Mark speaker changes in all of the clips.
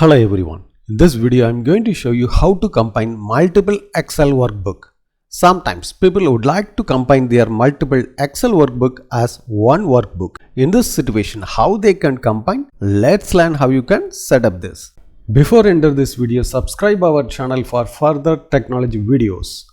Speaker 1: Hello everyone. In this video I am going to show you how to combine multiple Excel workbook. Sometimes people would like to combine their multiple Excel workbook as one workbook. In this situation, how they can combine? Let's learn how you can set up this. Before enter this video, subscribe our channel for further technology videos.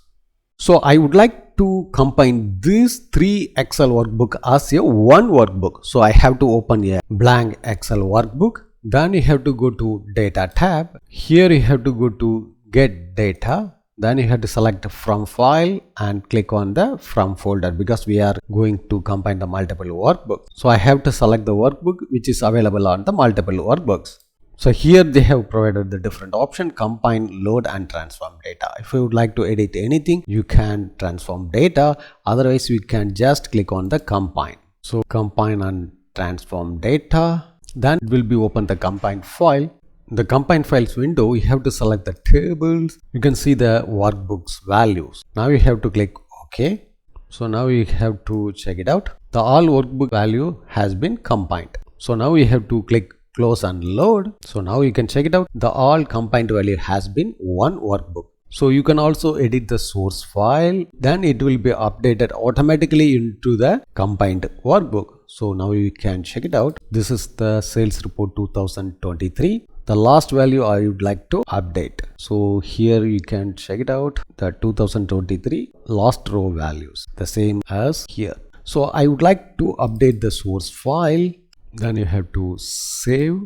Speaker 1: So I would like to combine these three Excel workbook as a one workbook. So I have to open a blank Excel workbook. Then you have to go to data tab. Here you have to go to get data. Then you have to select from file and click on the from folder because we are going to combine the multiple workbooks. So I have to select the workbook which is available on the multiple workbooks. So here they have provided the different option: combine, load and transform data. If you would like to edit anything, you can transform data. Otherwise you can just click on the combine. So combine and transform data. Then it will be open the combined file. In the combined files window, you have to select the tables. You can see the workbooks values. Now you have to click OK. So now you have to check it out. The all workbook value has been combined. So now you have to click close and load. So now you can check it out. The all combined value has been one workbook. So you can also edit the source file. Then it will be updated automatically into the combined workbook. So now you can check it out. This is the sales report 2023. The last value I would like to update. So here you can check it out. The 2023 last row values, the same as here. So I would like to update the source file. Then you have to save.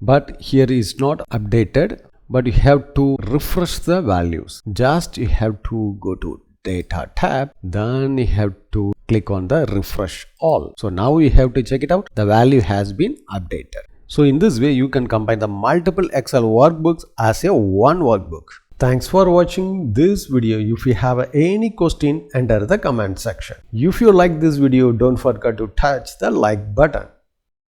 Speaker 1: But here is not updated. But you have to refresh the values. Just you have to go to data tab. Then you have to click on the refresh all. So now you have to check it out. The value has been updated. So in this way you can combine the multiple Excel workbooks as a one workbook. Thanks for watching this video. If you have any question, enter the comment section. If you like this video, don't forget to touch the like button.